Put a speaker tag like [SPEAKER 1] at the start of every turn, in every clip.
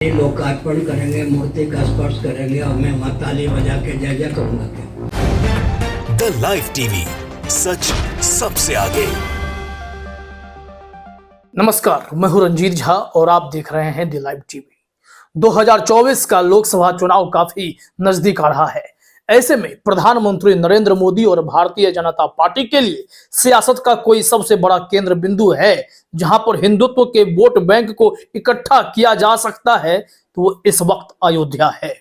[SPEAKER 1] लोकार्पण करेंगे, मूर्ति का स्पर्श करेंगे और मैं वहाँ ताली बजा के जय जय करूंगा क्या?
[SPEAKER 2] द लाइव टीवी, सच सबसे आगे।
[SPEAKER 3] नमस्कार, मैं हूं रंजीत झा और आप देख रहे हैं द लाइव टीवी। 2024 का लोकसभा चुनाव काफी नजदीक आ रहा है। ऐसे में प्रधानमंत्री नरेंद्र मोदी और भारतीय जनता पार्टी के लिए सियासत का कोई सबसे बड़ा केंद्र बिंदु है जहां पर हिंदुत्व के वोट बैंक को इकट्ठा किया जा सकता है, तो वो इस वक्त अयोध्या है।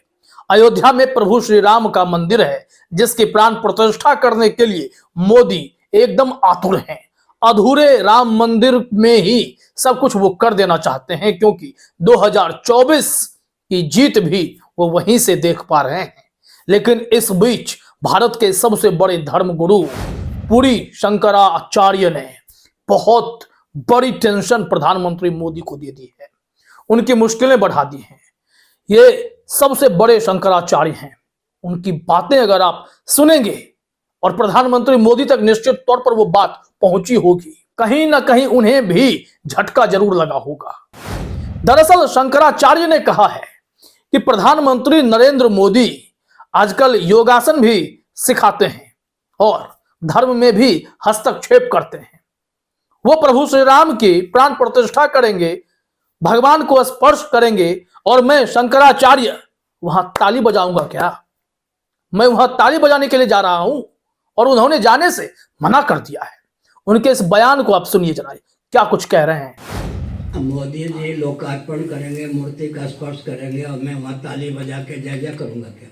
[SPEAKER 3] अयोध्या में प्रभु श्री राम का मंदिर है जिसकी प्राण प्रतिष्ठा करने के लिए मोदी एकदम आतुर हैं। अधूरे राम मंदिर में ही सब कुछ वो कर देना चाहते हैं, क्योंकि 2024 की जीत भी वो वहीं से देख पा रहे हैं। लेकिन इस बीच भारत के सबसे बड़े धर्मगुरु पुरी शंकराचार्य ने बहुत बड़ी टेंशन प्रधानमंत्री मोदी को दे दी है, उनकी मुश्किलें बढ़ा दी हैं। ये सबसे बड़े शंकराचार्य हैं, उनकी बातें अगर आप सुनेंगे और प्रधानमंत्री मोदी तक निश्चित तौर पर वो बात पहुंची होगी, कहीं ना कहीं उन्हें भी झटका जरूर लगा होगा। दरअसल शंकराचार्य ने कहा है कि प्रधानमंत्री नरेंद्र मोदी आजकल योगासन भी सिखाते हैं और धर्म में भी हस्तक्षेप करते हैं। वो प्रभु श्री राम की प्राण प्रतिष्ठा करेंगे, भगवान को स्पर्श करेंगे और मैं शंकराचार्य वहां ताली बजाऊंगा क्या? मैं वहां ताली बजाने के लिए जा रहा हूं और उन्होंने जाने से मना कर दिया है। उनके इस बयान को आप सुनिए जरा, क्या कुछ कह रहे हैं।
[SPEAKER 1] मोदी जी लोकार्पण करेंगे, मूर्ति का स्पर्श करेंगे और मैं वहाँ ताली बजा के जय जय करूंगा क्या?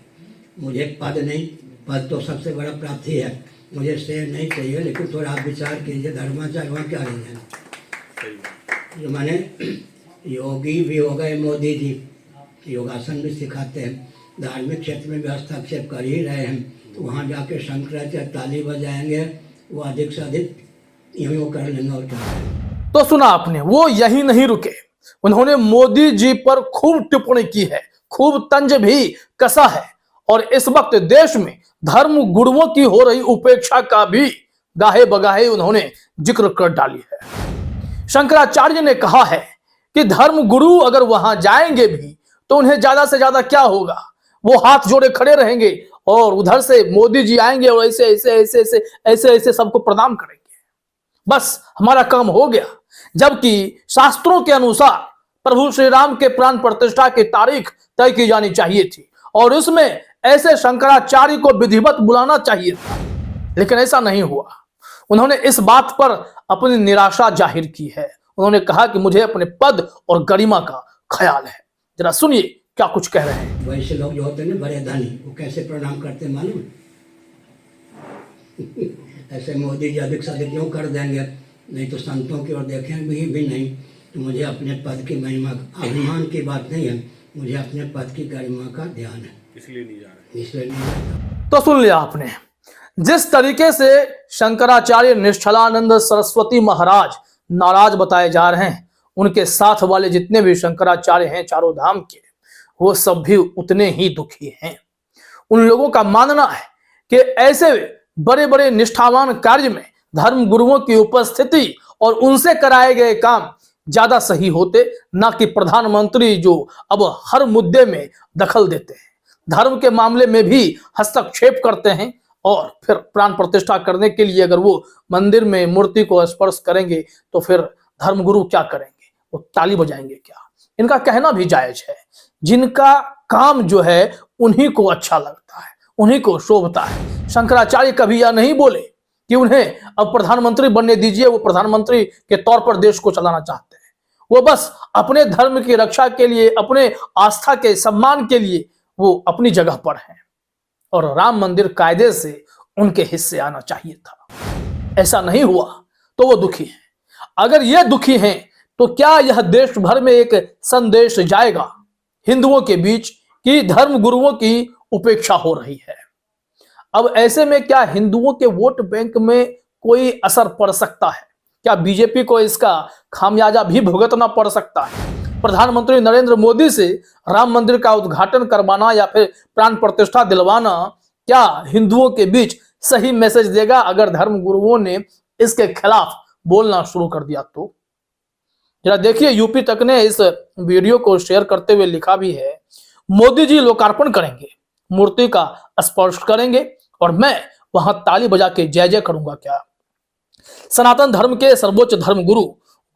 [SPEAKER 1] मुझे पद नहीं, पद तो सबसे बड़ा प्राप्ति है, मुझे शेर नहीं चाहिए। लेकिन थोड़ा आप विचार कीजिए, धर्माचार्य वहाँ क्या रही है? जो माने योगी भी हो गए मोदी जी, योगासन भी सिखाते हैं, धार्मिक क्षेत्र में भी हस्तक्षेप कर ही रहे हैं, तो वहाँ जाके शंकराचार्य ताली बजाएंगे, वो अधिक से अधिक यूँ कर लेंगे और क्या।
[SPEAKER 3] तो सुना आपने, वो यही नहीं रुके, उन्होंने मोदी जी पर खूब टिप्पणी की है, खूब तंज भी कसा है और इस वक्त देश में धर्म गुरुओं की हो रही उपेक्षा का भी गाहे बगाहे उन्होंने जिक्र कर डाली है। शंकराचार्य ने कहा है कि धर्म गुरु अगर वहां जाएंगे भी तो उन्हें ज्यादा से ज्यादा क्या होगा, वो हाथ जोड़े खड़े रहेंगे और उधर से मोदी जी आएंगे और ऐसे ऐसे ऐसे ऐसे ऐसे ऐसे सबको प्रणाम करेंगे, बस हमारा काम हो गया। जबकि शास्त्रों के अनुसार प्रभु श्री राम के प्राण प्रतिष्ठा की तारीख तय की जानी चाहिए थी और उसमें ऐसे शंकराचार्य को विधिवत बुलाना चाहिए था, लेकिन ऐसा नहीं हुआ। उन्होंने इस बात पर अपनी निराशा जाहिर की है। उन्होंने कहा कि मुझे अपने पद और गरिमा का ख्याल है। जरा सुनिए क्या कुछ कह रहे हैं।
[SPEAKER 1] वैसे लोग जो होते हैं ना बड़े धनी, वो कैसे प्रणाम करते हैं मालूम? ऐसे मोदी जी अधिक से अधिक क्यों कर देंगे? नहीं तो संतों की ओर देखेंगे भी नहीं। तो मुझे अपने पद की महिमा, अभिमान की बात नहीं है, मुझे अपने पद की गरिमा का ध्यान है, इसलिए नहीं जा रहा।
[SPEAKER 3] तो सुन लिया आपने, जिस तरीके से शंकराचार्य निश्चलानंद सरस्वती महाराज नाराज बताए जा रहे हैं, उनके साथ वाले जितने भी शंकराचार्य हैं चारों धाम के, वो सब भी उतने ही दुखी हैं। उन लोगों का मानना है कि ऐसे बड़े बड़े निष्ठावान कार्य में धर्म गुरुओं की उपस्थिति और उनसे कराए गए काम ज्यादा सही होते, ना कि प्रधानमंत्री जो अब हर मुद्दे में दखल देते हैं, धर्म के मामले में भी हस्तक्षेप करते हैं और फिर प्राण प्रतिष्ठा करने के लिए अगर वो मंदिर में मूर्ति को स्पर्श करेंगे तो फिर धर्मगुरु क्या करेंगे? वो ताली बजाएंगे क्या? इनका कहना भी जायज है। जिनका काम जो है उन्हीं को अच्छा लगता है, उन्हीं को शोभता है। शंकराचार्य कभी यह नहीं बोले कि उन्हें अब प्रधानमंत्री बनने दीजिए, वो प्रधानमंत्री के तौर पर देश को चलाना चाहते हैं। वो बस अपने धर्म की रक्षा के लिए, अपने आस्था के सम्मान के लिए वो अपनी जगह पर हैं और राम मंदिर कायदे से उनके हिस्से आना चाहिए था। ऐसा नहीं हुआ तो वो दुखी हैं। अगर ये दुखी हैं तो क्या यह देश भर में एक संदेश जाएगा हिंदुओं के बीच कि धर्म गुरुओं की उपेक्षा हो रही है? अब ऐसे में क्या हिंदुओं के वोट बैंक में कोई असर पड़ सकता है? क्या बीजेपी को इसका खामियाजा भी भुगतना पड़ सकता है? प्रधानमंत्री नरेंद्र मोदी से राम मंदिर का उद्घाटन करवाना या फिर प्राण प्रतिष्ठा दिलवाना क्या हिंदुओं के बीच सही मैसेज देगा? अगर धर्म गुरुओं ने इसके खिलाफ बोलना शुरू कर दिया तो जरा देखिए, यूपी तक ने इस वीडियो को शेयर करते हुए लिखा भी है, मोदी जी लोकार्पण करेंगे, मूर्ति का स्पर्श करेंगे और मैं वहां ताली बजा के जय जय करूंगा क्या। सनातन धर्म के सर्वोच्च धर्म गुरु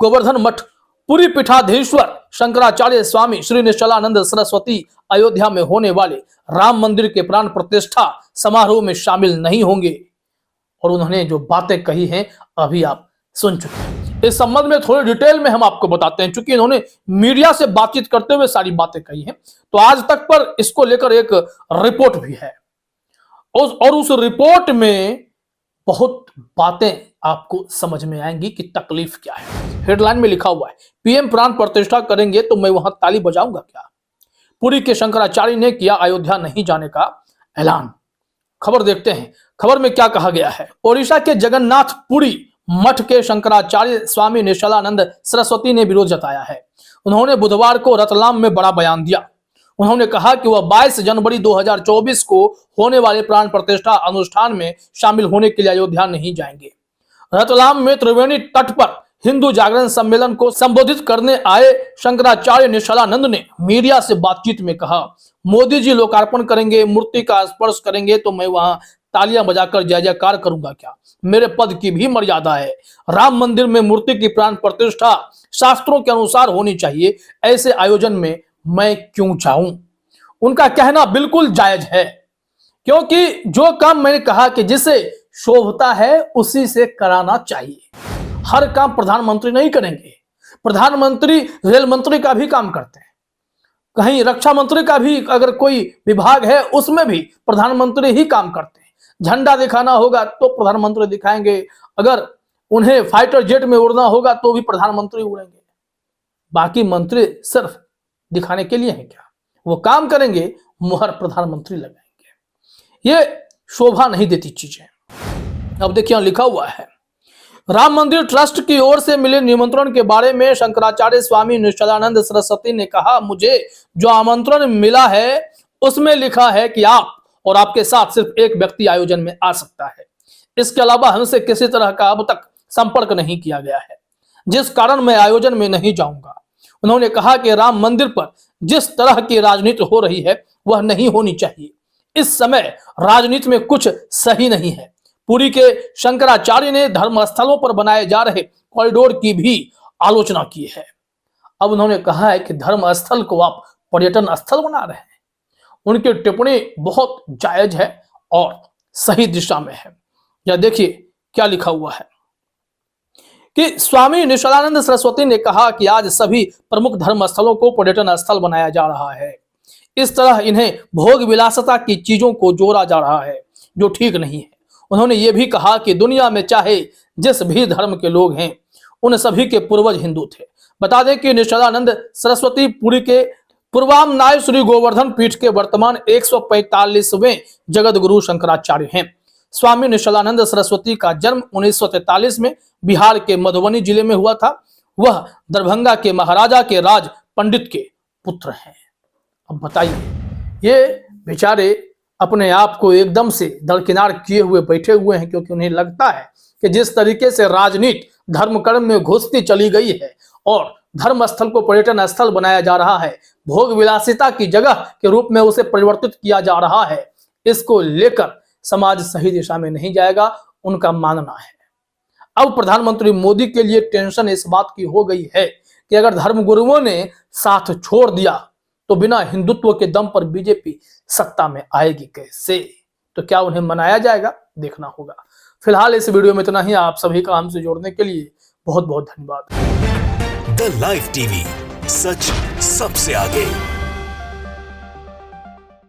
[SPEAKER 3] गोवर्धन मठ पुरी पीठाधीश्वर शंकराचार्य स्वामी श्री निश्चलानंद सरस्वती अयोध्या में होने वाले राम मंदिर के प्राण प्रतिष्ठा समारोह में शामिल नहीं होंगे। और उन्होंने जो बातें कही हैं अभी आप सुन चुके हैं। इस संबंध में थोड़ी डिटेल में हम आपको बताते हैं, चूंकि इन्होंने मीडिया से बातचीत करते हुए सारी बातें कही हैं, तो आज तक पर इसको लेकर एक रिपोर्ट भी है और उस रिपोर्ट में बहुत बातें आपको समझ में आएंगी कि तकलीफ क्या है। हेडलाइन में लिखा हुआ है, पीएम प्राण प्रतिष्ठा करेंगे तो मैं वहां ताली बजाऊंगा क्या। पुरी के शंकराचार्य ने किया अयोध्या नहीं जाने का ऐलान। खबर देखते हैं, खबर में क्या कहा गया है। ओडिशा के जगन्नाथ पुरी मठ के शंकराचार्य स्वामी निश्चलानंद सरस्वती ने विरोध जताया है। उन्होंने बुधवार को रतलाम में बड़ा बयान दिया। उन्होंने कहा कि वह 22 जनवरी 2024 को होने वाले प्राण प्रतिष्ठा अनुष्ठान में शामिल होने के लिए अयोध्या नहीं जाएंगे। रतलाम में त्रिवेणी तट पर हिंदू जागरण सम्मेलन को संबोधित करने आए शंकराचार्य निश्चलानंद ने मीडिया से बातचीत में कहा, मोदी जी लोकार्पण करेंगे, मूर्ति का स्पर्श करेंगे तो मैं वहां तालियां बजाकर जय जयकार करूंगा क्या। मेरे पद की भी मर्यादा है। राम मंदिर में मूर्ति की प्राण प्रतिष्ठा शास्त्रों के अनुसार होनी चाहिए। ऐसे आयोजन में मैं क्यों जाऊं। उनका कहना बिल्कुल जायज है, क्योंकि जो काम मैंने कहा कि जिसे शोभता है उसी से कराना चाहिए। हर काम प्रधानमंत्री नहीं करेंगे। प्रधानमंत्री रेल मंत्री का भी काम करते हैं, कहीं रक्षा मंत्री का भी अगर कोई विभाग है उसमें भी प्रधानमंत्री ही काम करते हैं। झंडा दिखाना होगा तो प्रधानमंत्री दिखाएंगे, अगर उन्हें फाइटर जेट में उड़ना होगा तो भी प्रधानमंत्री उड़ेंगे। बाकी मंत्री सिर्फ दिखाने के लिए हैं क्या, वो काम करेंगे, मुहर प्रधानमंत्री लगाएंगे। ये शोभा नहीं देती चीजें। अब देखिए लिखा हुआ है, राम मंदिर ट्रस्ट की ओर से मिले निमंत्रण के बारे में शंकराचार्य स्वामी निश्चलानंद सरस्वती ने कहा, मुझे जो आमंत्रण मिला है उसमें लिखा है कि आप और आपके साथ सिर्फ एक व्यक्ति आयोजन में आ सकता है। इसके अलावा हमसे किसी तरह का अब तक संपर्क नहीं किया गया है, जिस कारण मैं आयोजन में नहीं जाऊंगा। उन्होंने कहा कि राम मंदिर पर जिस तरह की राजनीति हो रही है वह नहीं होनी चाहिए। इस समय राजनीति में कुछ सही नहीं है। पुरी के शंकराचार्य ने धर्म स्थलों पर बनाए जा रहे कॉरिडोर की भी आलोचना की है। अब उन्होंने कहा है कि धर्म स्थल को आप पर्यटन स्थल बना रहे हैं। उनकी टिप्पणी बहुत जायज है और सही दिशा में है। या देखिए क्या लिखा हुआ है कि स्वामी निश्चलानंद सरस्वती ने कहा कि आज सभी प्रमुख धर्म स्थलों को पर्यटन स्थल बनाया जा रहा है। इस तरह इन्हें भोग विलासता की चीजों को जोड़ा जा रहा है, जो ठीक नहीं है। उन्होंने ये भी कहा कि दुनिया में चाहे जिस भी धर्म के लोग हैं, उन सभी के पूर्वज हिंदू थे। बता दें कि निश्चलानंद सरस्वती पुरी के पूर्वामनाय श्री गोवर्धन पीठ के वर्तमान 145वें जगत गुरु शंकराचार्य हैं। स्वामी निश्चलानंद सरस्वती का जन्म 1943 में बिहार के मधुबनी जिले में हुआ था। वह दरभंगा के महाराजा के राज पंडित के पुत्र हैं। अब बताइए, ये बेचारे अपने आप को एकदम से दरकिनार किए हुए बैठे हुए हैं, क्योंकि उन्हें लगता है कि जिस तरीके से राजनीति धर्म कर्म में घुसती चली गई है और धर्म स्थल को पर्यटन स्थल बनाया जा रहा है, भोग विलासिता की जगह के रूप में उसे परिवर्तित किया जा रहा है, इसको लेकर समाज सही दिशा में नहीं जाएगा, उनका मानना है। अब प्रधानमंत्री मोदी के लिए टेंशन इस बात की हो गई है कि अगर धर्म गुरुओं ने साथ छोड़ दिया तो बिना हिंदुत्व के दम पर बीजेपी सत्ता में आएगी कैसे। तो क्या उन्हें मनाया जाएगा, देखना होगा। फिलहाल इस वीडियो में इतना ही। आप सभी का हमसे जोड़ने के लिए बहुत बहुत धन्यवाद।
[SPEAKER 2] द लाइव टीवी, सच सबसे आगे।